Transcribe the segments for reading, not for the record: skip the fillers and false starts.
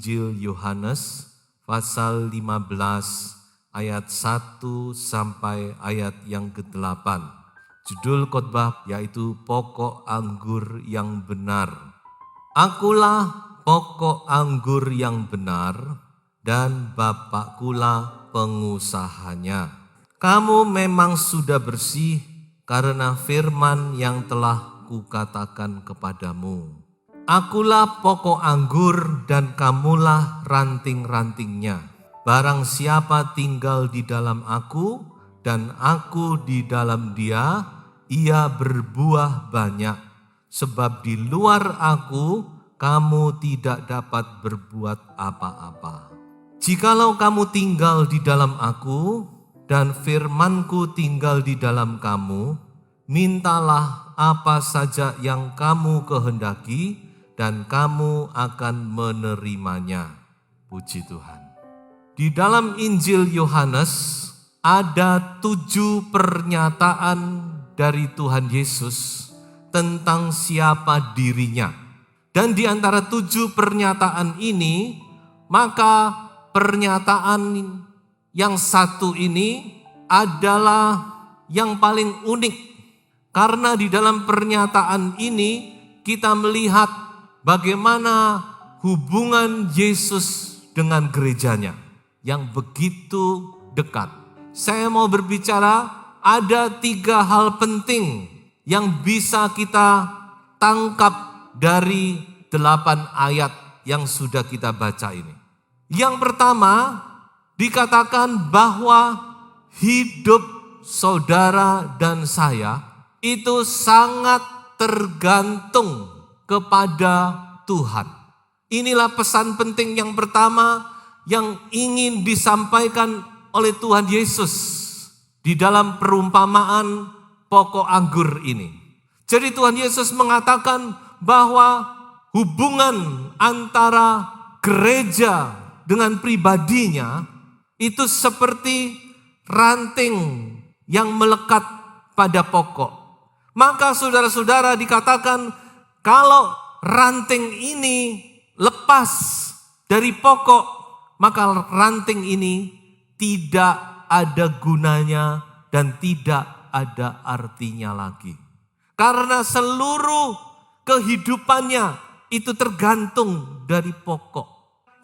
Injil Yohanes pasal 15 ayat 1 sampai ayat yang ke-8. Judul khotbah yaitu pokok anggur yang benar. Akulah pokok anggur yang benar dan Bapakkulah pengusahanya. Kamu memang sudah bersih karena firman yang telah kukatakan kepadamu. Akulah pokok anggur dan kamulah ranting-rantingnya. Barang siapa tinggal di dalam aku dan aku di dalam dia, ia berbuah banyak. Sebab di luar aku, kamu tidak dapat berbuat apa-apa. Jikalau kamu tinggal di dalam aku dan firmanku tinggal di dalam kamu, mintalah apa saja yang kamu kehendaki, dan kamu akan menerimanya. Puji Tuhan. Di dalam Injil Yohanes ada 7 pernyataan dari Tuhan Yesus tentang siapa dirinya. Dan di antara 7 pernyataan ini, maka pernyataan yang satu ini adalah yang paling unik. Karena di dalam pernyataan ini kita melihat bagaimana hubungan Yesus dengan gerejanya yang begitu dekat. Saya mau berbicara ada 3 hal penting yang bisa kita tangkap dari 8 ayat yang sudah kita baca ini. Yang pertama dikatakan bahwa hidup saudara dan saya itu sangat tergantung kepada Tuhan. Inilah pesan penting yang pertama yang ingin disampaikan oleh Tuhan Yesus di dalam perumpamaan pokok anggur ini. Jadi Tuhan Yesus mengatakan bahwa hubungan antara gereja dengan pribadinya itu seperti ranting yang melekat pada pokok. Maka saudara-saudara dikatakan kalau ranting ini lepas dari pokok, maka ranting ini tidak ada gunanya dan tidak ada artinya lagi. Karena seluruh kehidupannya itu tergantung dari pokok.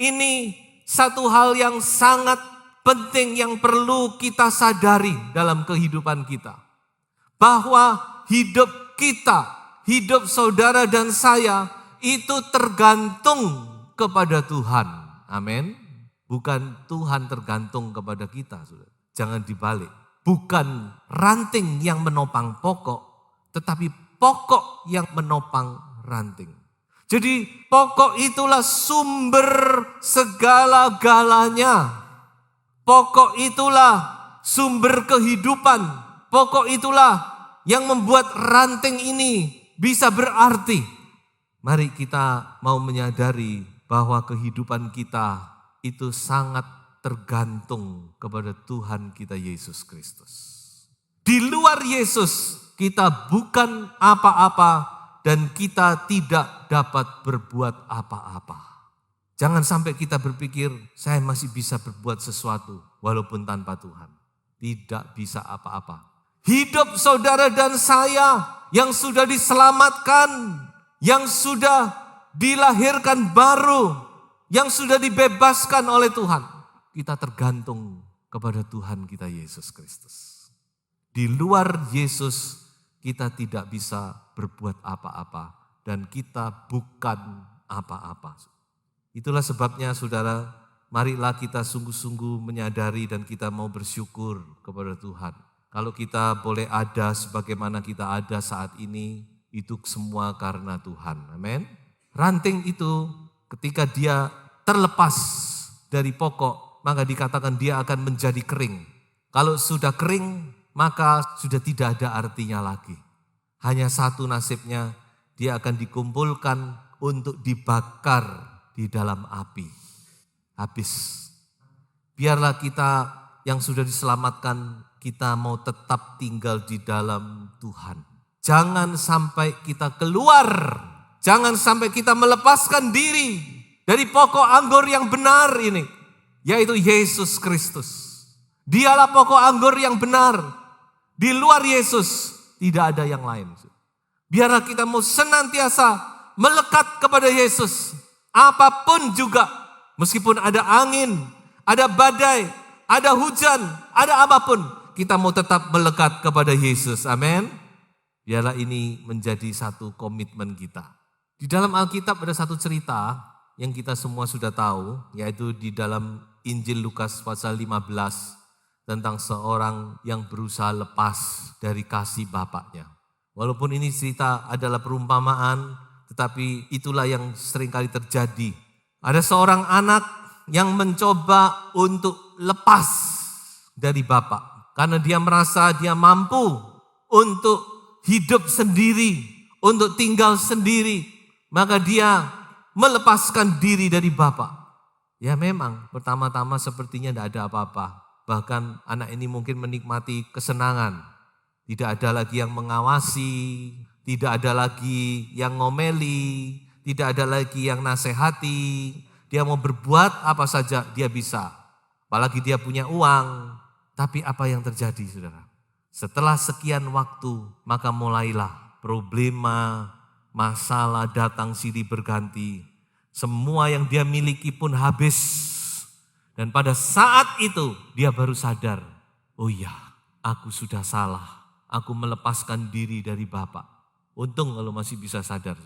Ini satu hal yang sangat penting yang perlu kita sadari dalam kehidupan kita. Bahwa hidup kita, hidup saudara dan saya itu tergantung kepada Tuhan. Amin. Bukan Tuhan tergantung kepada kita. Jangan dibalik. Bukan ranting yang menopang pokok, tetapi pokok yang menopang ranting. Jadi pokok itulah sumber segala-galanya. Pokok itulah sumber kehidupan. Pokok itulah yang membuat ranting ini bisa berarti. Mari kita mau menyadari bahwa kehidupan kita itu sangat tergantung kepada Tuhan kita Yesus Kristus. Di luar Yesus kita bukan apa-apa dan kita tidak dapat berbuat apa-apa. Jangan sampai kita berpikir saya masih bisa berbuat sesuatu walaupun tanpa Tuhan. Tidak bisa apa-apa. Hidup saudara dan saya yang sudah diselamatkan, yang sudah dilahirkan baru, yang sudah dibebaskan oleh Tuhan. Kita tergantung kepada Tuhan kita Yesus Kristus. Di luar Yesus kita tidak bisa berbuat apa-apa dan kita bukan apa-apa. Itulah sebabnya saudara, marilah kita sungguh-sungguh menyadari dan kita mau bersyukur kepada Tuhan. Kalau kita boleh ada sebagaimana kita ada saat ini, itu semua karena Tuhan. Amin. Ranting itu ketika dia terlepas dari pokok, maka dikatakan dia akan menjadi kering. Kalau sudah kering, maka sudah tidak ada artinya lagi. Hanya satu nasibnya, dia akan dikumpulkan untuk dibakar di dalam api. Habis. Biarlah kita yang sudah diselamatkan, kita mau tetap tinggal di dalam Tuhan. Jangan sampai kita keluar, jangan sampai kita melepaskan diri dari pokok anggur yang benar ini, yaitu Yesus Kristus. Dialah pokok anggur yang benar. Di luar Yesus tidak ada yang lain. Biarlah kita mau senantiasa melekat kepada Yesus. Apapun juga, meskipun ada angin, ada badai, ada hujan, ada apapun, kita mau tetap melekat kepada Yesus. Amin. Biarlah ini menjadi satu komitmen kita. Di dalam Alkitab ada satu cerita yang kita semua sudah tahu, yaitu di dalam Injil Lukas pasal 15 tentang seorang yang berusaha lepas dari kasih bapaknya. Walaupun ini cerita adalah perumpamaan, tetapi itulah yang seringkali terjadi. Ada seorang anak yang mencoba untuk lepas dari bapak, karena dia merasa dia mampu untuk hidup sendiri, untuk tinggal sendiri, maka dia melepaskan diri dari bapak. Ya memang pertama-tama sepertinya tidak ada apa-apa. Bahkan anak ini mungkin menikmati kesenangan. Tidak ada lagi yang mengawasi, tidak ada lagi yang ngomeli, tidak ada lagi yang nasihati. Dia mau berbuat apa saja dia bisa. Apalagi dia punya uang. Tapi apa yang terjadi saudara? Setelah sekian waktu maka mulailah problema, masalah datang silih berganti. Semua yang dia miliki pun habis. Dan pada saat itu dia baru sadar, oh iya, aku sudah salah. Aku melepaskan diri dari Bapak. Untung kalau masih bisa sadar.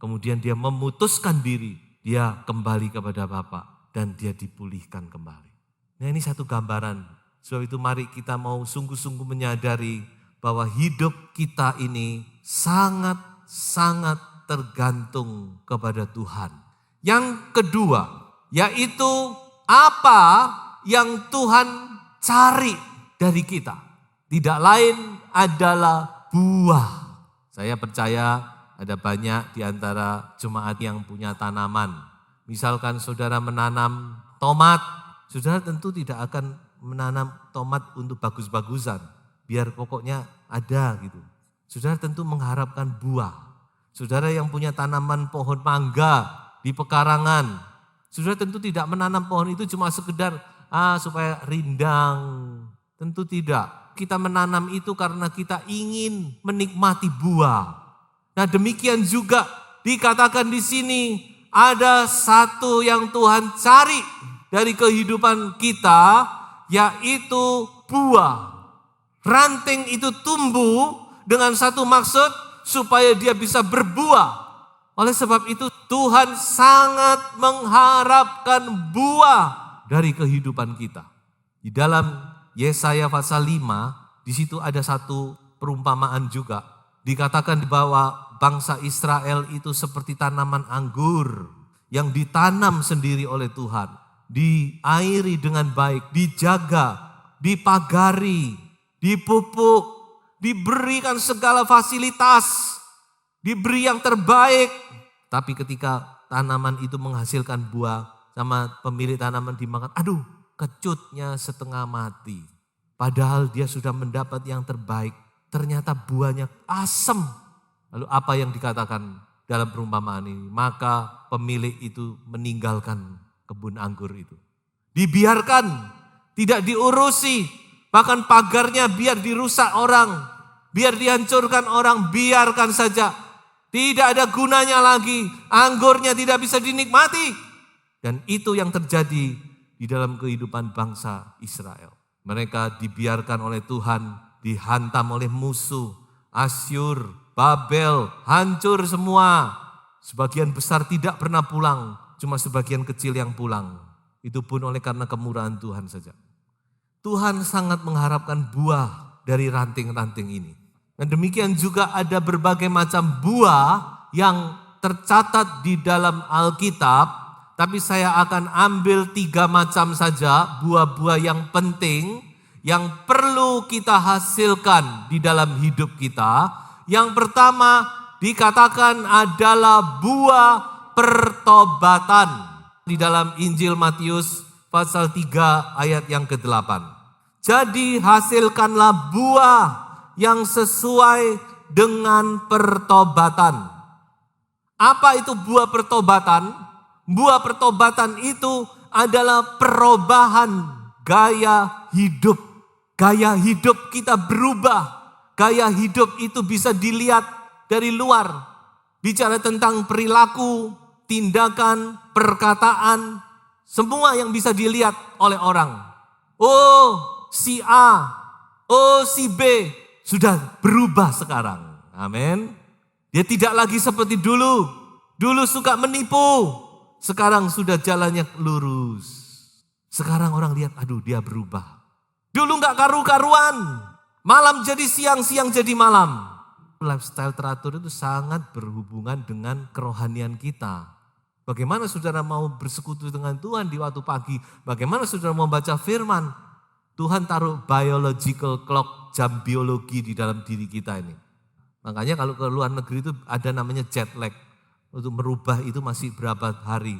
Kemudian dia memutuskan diri, dia kembali kepada Bapak dan dia dipulihkan kembali. Nah ini satu gambaran. Sebab itu mari kita mau sungguh-sungguh menyadari bahwa hidup kita ini sangat-sangat tergantung kepada Tuhan. Yang kedua, yaitu apa yang Tuhan cari dari kita? Tidak lain adalah buah. Saya percaya ada banyak di antara jemaat yang punya tanaman. Misalkan saudara menanam tomat, saudara tentu tidak akan menanam tomat untuk bagus-bagusan. Biar pokoknya ada gitu. Saudara tentu mengharapkan buah. Saudara yang punya tanaman pohon mangga di pekarangan, saudara tentu tidak menanam pohon itu cuma sekedar supaya rindang. Tentu tidak. Kita menanam itu karena kita ingin menikmati buah. Nah demikian juga dikatakan di sini ada satu yang Tuhan cari dari kehidupan kita, yaitu buah. Ranting itu tumbuh dengan satu maksud supaya dia bisa berbuah. Oleh sebab itu Tuhan sangat mengharapkan buah dari kehidupan kita. Di dalam Yesaya pasal 5, di situ ada satu perumpamaan juga. Dikatakan bahwa bangsa Israel itu seperti tanaman anggur yang ditanam sendiri oleh Tuhan. Diairi dengan baik, dijaga, dipagari, dipupuk, diberikan segala fasilitas, diberi yang terbaik. Tapi ketika tanaman itu menghasilkan buah, sama pemilik tanaman dimakan, aduh kecutnya setengah mati. Padahal dia sudah mendapat yang terbaik, ternyata buahnya asam. Lalu apa yang dikatakan dalam perumpamaan ini? Maka pemilik itu meninggalkan kebun anggur itu. Dibiarkan, tidak diurusi, bahkan pagarnya biar dirusak orang, biar dihancurkan orang, biarkan saja. Tidak ada gunanya lagi, anggurnya tidak bisa dinikmati. Dan itu yang terjadi di dalam kehidupan bangsa Israel. Mereka dibiarkan oleh Tuhan, dihantam oleh musuh, Asyur, Babel, hancur semua. Sebagian besar tidak pernah pulang, cuma sebagian kecil yang pulang. Itu pun oleh karena kemurahan Tuhan saja. Tuhan sangat mengharapkan buah dari ranting-ranting ini. Dan demikian juga ada berbagai macam buah yang tercatat di dalam Alkitab. Tapi saya akan ambil 3 macam saja buah-buah yang penting, yang perlu kita hasilkan di dalam hidup kita. Yang pertama dikatakan adalah buah pertobatan. Di dalam Injil Matius pasal 3 ayat yang ke-8. Jadi hasilkanlah buah yang sesuai dengan pertobatan. Apa itu buah pertobatan? Buah pertobatan itu adalah perubahan gaya hidup. Gaya hidup kita berubah. Gaya hidup itu bisa dilihat dari luar. Bicara tentang perilaku, tindakan, perkataan, semua yang bisa dilihat oleh orang. Oh, si A, oh si B sudah berubah sekarang. Amin. Dia tidak lagi seperti dulu. Dulu suka menipu. Sekarang sudah jalannya lurus. Sekarang orang lihat, aduh dia berubah. Dulu gak karu-karuan. Malam jadi siang, siang jadi malam. Lifestyle teratur itu sangat berhubungan dengan kerohanian kita. Bagaimana saudara mau bersekutu dengan Tuhan di waktu pagi? Bagaimana saudara mau baca firman? Tuhan taruh biological clock, jam biologi di dalam diri kita ini. Makanya kalau ke luar negeri itu ada namanya jet lag. Untuk merubah itu masih berapa hari.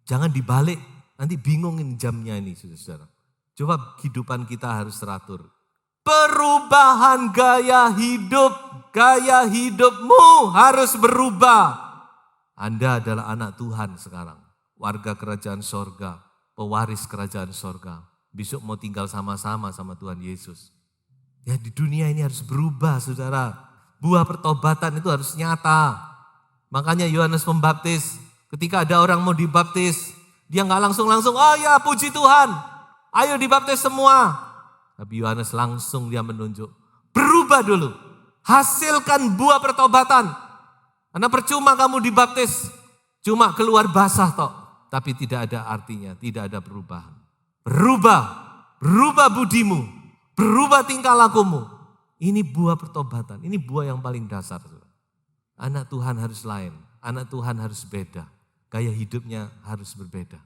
Jangan dibalik, nanti bingungin jamnya ini saudara. Coba kehidupan kita harus teratur. Perubahan gaya hidup, gaya hidupmu harus berubah. Anda adalah anak Tuhan sekarang, warga kerajaan sorga, pewaris kerajaan sorga. Besok mau tinggal sama-sama sama Tuhan Yesus. Ya di dunia ini harus berubah saudara. Buah pertobatan itu harus nyata. Makanya Yohanes Pembaptis ketika ada orang mau dibaptis, dia gak langsung-langsung, oh ya puji Tuhan, ayo dibaptis semua. Tapi Yohanes langsung dia menunjuk, berubah dulu, hasilkan buah pertobatan. Karena percuma kamu dibaptis, cuma keluar basah tok, tapi tidak ada artinya, tidak ada perubahan. Berubah budimu, berubah tingkah lakumu. Ini buah pertobatan, ini buah yang paling dasar. Anak Tuhan harus lain, anak Tuhan harus beda, gaya hidupnya harus berbeda.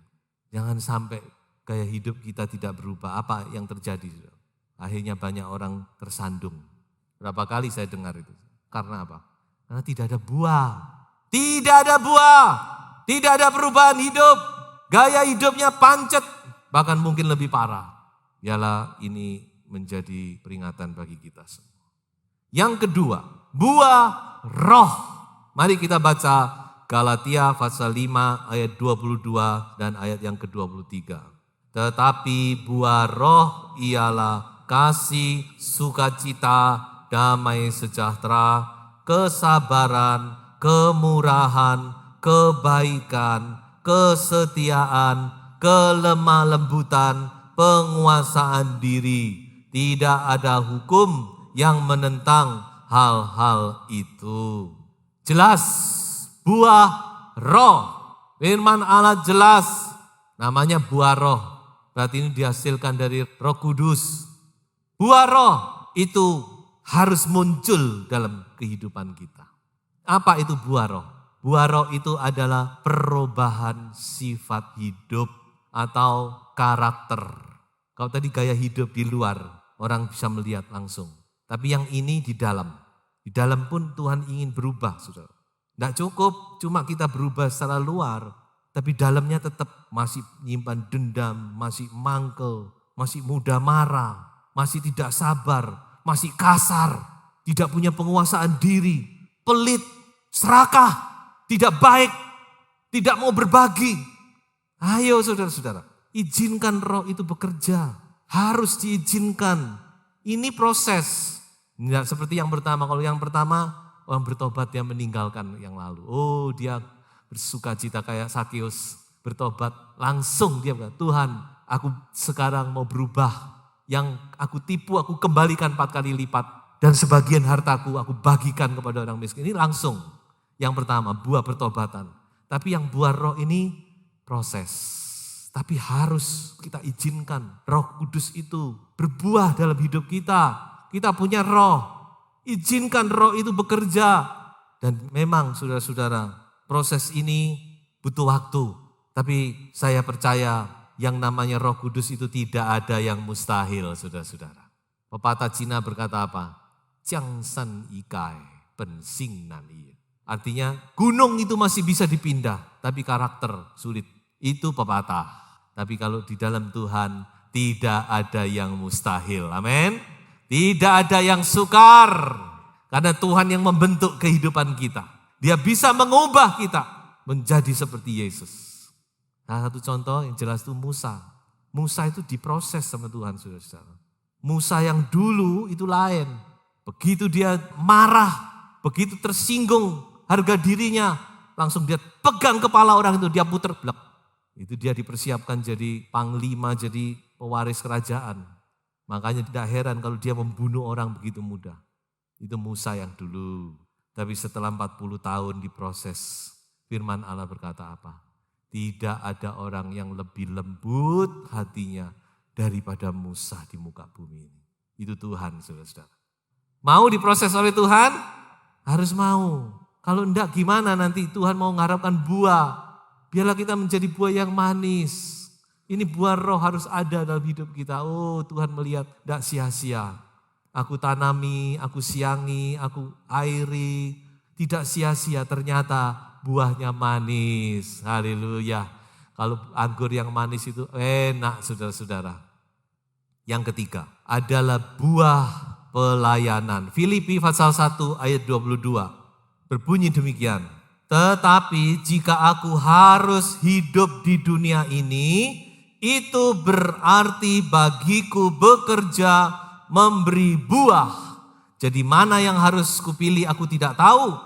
Jangan sampai gaya hidup kita tidak berubah. Apa yang terjadi? Akhirnya banyak orang tersandung. Berapa kali saya dengar itu. Karena apa? Karena tidak ada buah. Tidak ada buah, tidak ada perubahan hidup. Gaya hidupnya pancet, bahkan mungkin lebih parah. Yalah ini menjadi peringatan bagi kita semua. Yang kedua, buah roh. Mari kita baca Galatia pasal 5 ayat 22 dan ayat yang ke-23. Tetapi buah roh ialah kasih, sukacita, damai sejahtera, kesabaran, kemurahan, kebaikan, kesetiaan, kelemah lembutan, penguasaan diri. Tidak ada hukum yang menentang hal-hal itu. Jelas buah roh. Firman Allah jelas namanya buah roh. Berarti ini dihasilkan dari Roh Kudus. Buah roh itu harus muncul dalam kehidupan kita. Apa itu buah roh? Buah roh itu adalah perubahan sifat hidup atau karakter. Kalau tadi gaya hidup di luar, orang bisa melihat langsung. Tapi yang ini di dalam. Di dalam pun Tuhan ingin berubah, saudara. Tidak cukup cuma kita berubah secara luar, tapi dalamnya tetap masih menyimpan dendam, masih mangkel, masih mudah marah, masih tidak sabar, masih kasar, tidak punya penguasaan diri, pelit, serakah, tidak baik, tidak mau berbagi. Ayo saudara-saudara, izinkan roh itu bekerja, harus diizinkan. Ini proses. Tidak seperti yang pertama. Kalau yang pertama orang bertobat dia meninggalkan yang lalu. Oh dia bersuka cita kayak Sakeus bertobat. Langsung dia bilang, Tuhan aku sekarang mau berubah. Yang aku tipu aku kembalikan 4 kali lipat. Dan sebagian hartaku aku bagikan kepada orang miskin. Ini langsung. Yang pertama buah pertobatan. Tapi yang buah roh ini proses. Tapi harus kita izinkan Roh Kudus itu berbuah dalam hidup kita. Kita punya roh, izinkan roh itu bekerja. Dan memang saudara-saudara, proses ini butuh waktu. Tapi saya percaya yang namanya Roh Kudus itu tidak ada yang mustahil, saudara-saudara. Pepatah Cina berkata apa? Jiangsan ikai, pensing nan iya. Artinya gunung itu masih bisa dipindah, tapi karakter sulit. Itu pepatah. Tapi kalau di dalam Tuhan tidak ada yang mustahil. Amin. Tidak ada yang sukar. Karena Tuhan yang membentuk kehidupan kita. Dia bisa mengubah kita menjadi seperti Yesus. Salah satu contoh yang jelas itu Musa. Musa itu diproses sama Tuhan, saudara-saudara. Musa yang dulu itu lain. Begitu dia marah, begitu tersinggung harga dirinya, langsung dia pegang kepala orang itu, dia puter blek. Itu dia dipersiapkan jadi panglima, jadi pewaris kerajaan. Makanya tidak heran kalau dia membunuh orang begitu mudah. Itu Musa yang dulu. Tapi setelah 40 tahun diproses, firman Allah berkata apa? Tidak ada orang yang lebih lembut hatinya daripada Musa di muka bumi ini. Itu Tuhan, saudara-saudara. Mau diproses oleh Tuhan? Harus mau. Kalau enggak gimana nanti Tuhan mau mengharapkan buah. Biarlah kita menjadi buah yang manis. Ini buah roh harus ada dalam hidup kita. Oh, Tuhan melihat enggak sia-sia. Aku tanami, aku siangi, aku airi. Tidak sia-sia, ternyata buahnya manis. Haleluya. Kalau anggur yang manis itu enak, saudara-saudara. Yang ketiga adalah buah pelayanan. Filipi pasal 1 ayat 22. Berbunyi demikian. Tetapi jika aku harus hidup di dunia ini, itu berarti bagiku bekerja memberi buah. Jadi mana yang harus kupilih aku tidak tahu.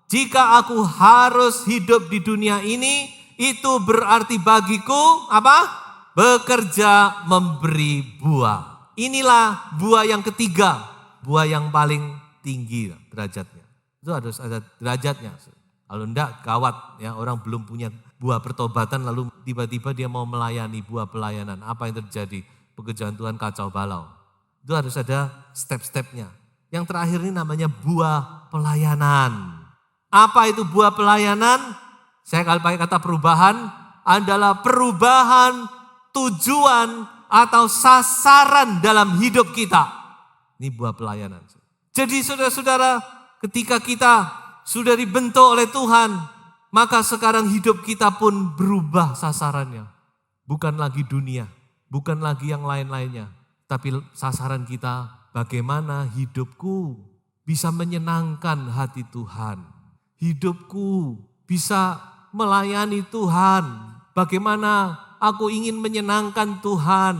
Jika aku harus hidup di dunia ini, itu berarti bagiku apa? Bekerja memberi buah. Inilah buah yang ketiga, buah yang paling tinggi derajatnya. Itu harus ada derajatnya. Kalau enggak gawat ya, orang belum punya buah pertobatan lalu tiba-tiba dia mau melayani buah pelayanan. Apa yang terjadi? Pekerjaan Tuhan kacau balau. Itu harus ada step-stepnya. Yang terakhir ini namanya buah pelayanan. Apa itu buah pelayanan? Saya kalau pakai kata perubahan adalah perubahan tujuan atau sasaran dalam hidup kita. Ini buah pelayanan. Jadi saudara-saudara, ketika kita sudah dibentuk oleh Tuhan, maka sekarang hidup kita pun berubah sasarannya. Bukan lagi dunia, bukan lagi yang lain-lainnya. Tapi sasaran kita bagaimana hidupku bisa menyenangkan hati Tuhan. Hidupku bisa melayani Tuhan. Bagaimana aku ingin menyenangkan Tuhan.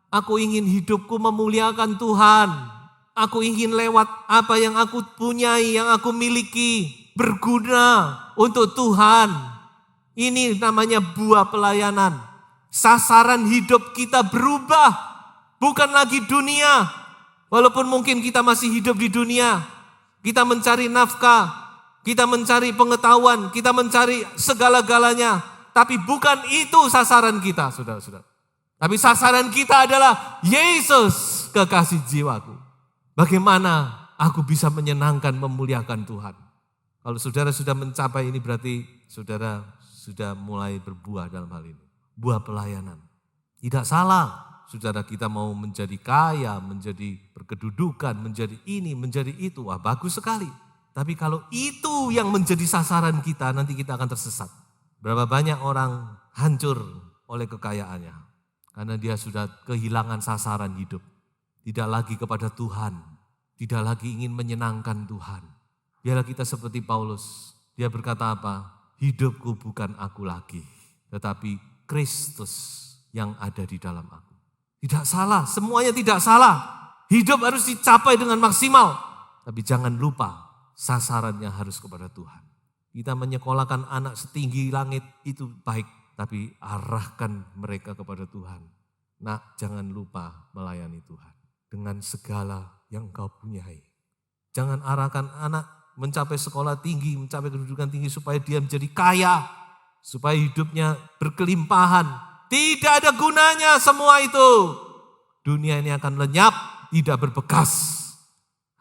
Aku ingin hidupku memuliakan Tuhan. Aku ingin lewat apa yang aku punyai, yang aku miliki, berguna untuk Tuhan. Ini namanya buah pelayanan. Sasaran hidup kita berubah. Bukan lagi dunia. Walaupun mungkin kita masih hidup di dunia. Kita mencari nafkah. Kita mencari pengetahuan. Kita mencari segala-galanya. Tapi bukan itu sasaran kita, saudara-saudara. Tapi sasaran kita adalah Yesus, kekasih jiwaku. Bagaimana aku bisa menyenangkan, memuliakan Tuhan. Kalau saudara sudah mencapai ini berarti saudara sudah mulai berbuah dalam hal ini. Buah pelayanan. Tidak salah saudara kita mau menjadi kaya, menjadi berkedudukan, menjadi ini, menjadi itu. Wah bagus sekali. Tapi kalau itu yang menjadi sasaran kita, nanti kita akan tersesat. Berapa banyak orang hancur oleh kekayaannya. Karena dia sudah kehilangan sasaran hidup. Tidak lagi kepada Tuhan. Tidak lagi ingin menyenangkan Tuhan. Biarlah kita seperti Paulus. Dia berkata apa? Hidupku bukan aku lagi. Tetapi Kristus yang ada di dalam aku. Tidak salah, semuanya tidak salah. Hidup harus dicapai dengan maksimal. Tapi jangan lupa sasarannya harus kepada Tuhan. Kita menyekolahkan anak setinggi langit itu baik. Tapi arahkan mereka kepada Tuhan. Nak, jangan lupa melayani Tuhan. Dengan segala yang engkau punyai. Jangan arahkan anak mencapai sekolah tinggi, mencapai kedudukan tinggi supaya dia menjadi kaya. Supaya hidupnya berkelimpahan. Tidak ada gunanya semua itu. Dunia ini akan lenyap, tidak berbekas.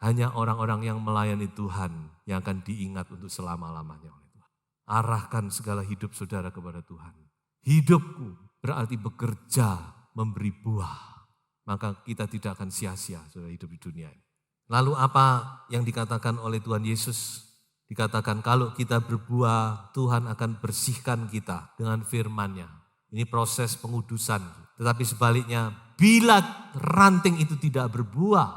Hanya orang-orang yang melayani Tuhan yang akan diingat untuk selama-lamanya oleh Tuhan. Arahkan segala hidup saudara kepada Tuhan. Hidupku berarti bekerja, memberi buah. Maka kita tidak akan sia-sia saudara hidup di dunia ini. Lalu apa yang dikatakan oleh Tuhan Yesus? Dikatakan kalau kita berbuah, Tuhan akan bersihkan kita dengan firman-Nya. Ini proses pengudusan. Tetapi sebaliknya, bila ranting itu tidak berbuah,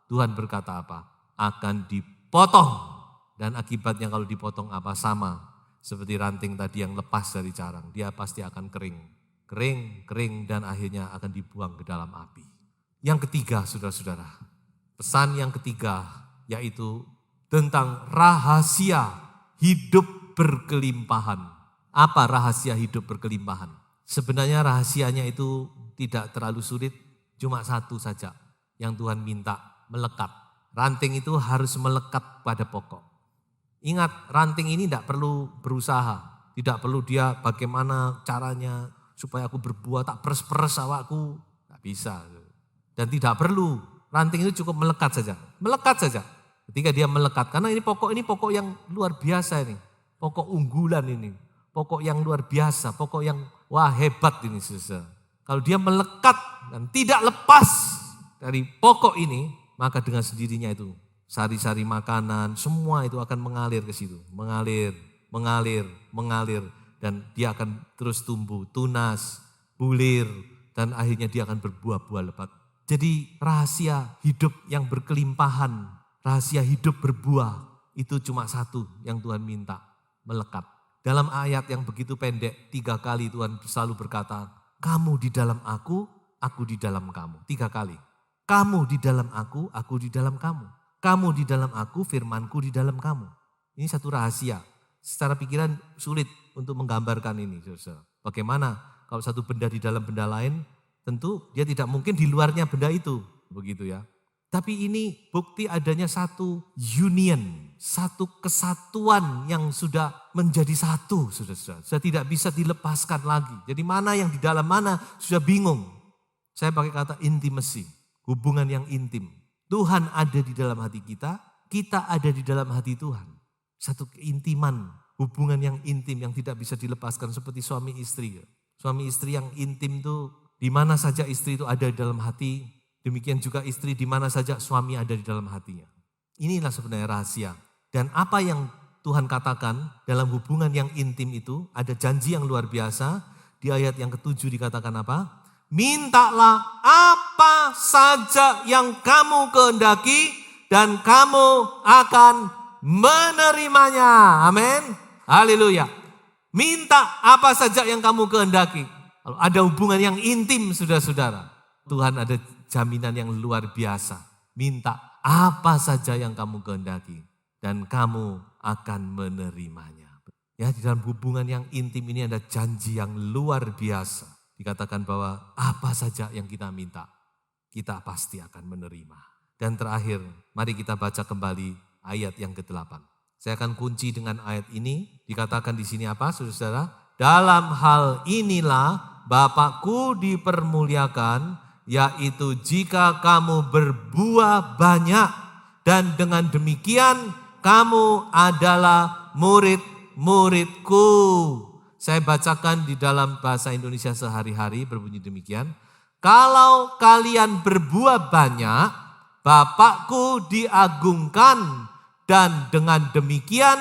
Tuhan berkata apa? Akan dipotong. Dan akibatnya kalau dipotong apa? Sama Seperti ranting tadi yang lepas dari carang, dia pasti akan kering. Kering, dan akhirnya akan dibuang ke dalam api. Yang ketiga, saudara-saudara, pesan yang ketiga yaitu tentang rahasia hidup berkelimpahan. Apa rahasia hidup berkelimpahan? Sebenarnya rahasianya itu tidak terlalu sulit, cuma satu saja yang Tuhan minta, melekat. Ranting itu harus melekat pada pokok. Ingat, ranting ini tidak perlu berusaha, tidak perlu dia bagaimana caranya supaya aku berbuah tak peres-peres awakku, tak bisa. Dan tidak perlu, ranting itu cukup melekat saja. Melekat saja. Ketika dia melekat, karena ini pokok yang luar biasa ini. Pokok unggulan ini. Pokok yang luar biasa, pokok yang wah hebat ini saudara. Kalau dia melekat dan tidak lepas dari pokok ini, maka dengan sendirinya itu sari-sari makanan, semua itu akan mengalir ke situ. Mengalir. Dan dia akan terus tumbuh, tunas, bulir, dan akhirnya dia akan berbuah-buah lebat. Jadi rahasia hidup yang berkelimpahan, rahasia hidup berbuah, itu cuma satu yang Tuhan minta, melekat. Dalam ayat yang begitu pendek, 3 kali Tuhan selalu berkata, kamu di dalam aku di dalam kamu. 3 kali. Kamu di dalam aku di dalam kamu. Kamu di dalam aku, firmanku di dalam kamu. Ini satu rahasia. Secara pikiran sulit untuk menggambarkan ini. Saudara. Bagaimana kalau satu benda di dalam benda lain, tentu dia tidak mungkin di luarnya benda itu. Begitu ya. Tapi ini bukti adanya satu union, satu kesatuan yang sudah menjadi satu. Saudara. Sudah tidak bisa dilepaskan lagi. Jadi mana yang di dalam mana sudah bingung. Saya pakai kata intimacy, hubungan yang intim. Tuhan ada di dalam hati kita ada di dalam hati Tuhan. Satu keintiman, hubungan yang intim yang tidak bisa dilepaskan seperti suami istri. Suami istri yang intim itu di mana saja istri itu ada di dalam hati, demikian juga istri di mana saja suami ada di dalam hatinya. Inilah sebenarnya rahasia. Dan apa yang Tuhan katakan dalam hubungan yang intim itu, ada janji yang luar biasa. Di ayat yang ke-7 dikatakan apa? Mintalah apa saja yang kamu kehendaki dan kamu akan menerimanya. Amin. Haleluya. Minta apa saja yang kamu kehendaki. Kalau ada hubungan yang intim saudara-saudara, Tuhan ada jaminan yang luar biasa. Minta apa saja yang kamu kehendaki dan kamu akan menerimanya. Ya, di dalam hubungan yang intim ini ada janji yang luar biasa. Dikatakan bahwa apa saja yang kita minta, kita pasti akan menerima. Dan terakhir, mari kita baca kembali ayat yang ke-8. Saya akan kunci dengan ayat ini. Dikatakan di sini apa, saudara? Dalam hal inilah Bapakku dipermuliakan, yaitu jika kamu berbuah banyak, dan dengan demikian kamu adalah murid-muridku. Saya bacakan di dalam bahasa Indonesia sehari-hari berbunyi demikian. Kalau kalian berbuah banyak, Bapakku diagungkan dan dengan demikian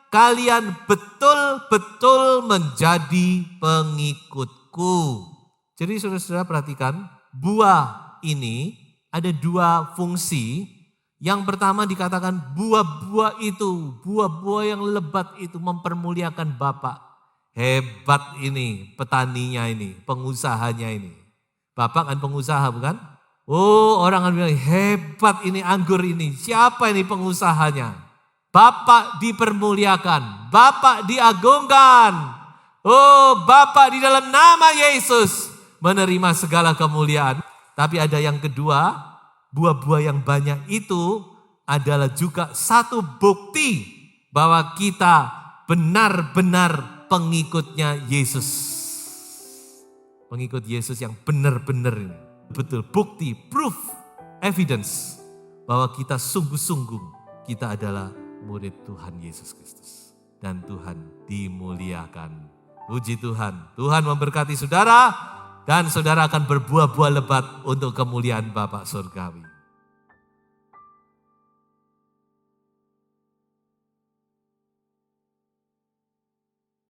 kalian betul-betul menjadi pengikutku. Jadi saudara-saudara perhatikan, buah ini ada 2 fungsi. Yang pertama dikatakan buah-buah itu, buah-buah yang lebat itu mempermuliakan Bapak. Hebat ini petaninya ini, pengusahanya ini. Bapak kan pengusaha bukan? Oh, orang akan bilang hebat ini anggur ini. Siapa ini pengusahanya? Bapak dipermuliakan, Bapak diagungkan. Oh, Bapak di dalam nama Yesus menerima segala kemuliaan. Tapi ada yang kedua, buah-buah yang banyak itu adalah juga satu bukti bahwa kita benar-benar pengikutnya Yesus. Pengikut Yesus yang benar-benar ini. Betul, bukti, proof, evidence bahwa kita sungguh-sungguh kita adalah murid Tuhan Yesus Kristus. Dan Tuhan dimuliakan. Puji Tuhan. Tuhan memberkati saudara dan saudara akan berbuah-buah lebat untuk kemuliaan Bapa surgawi.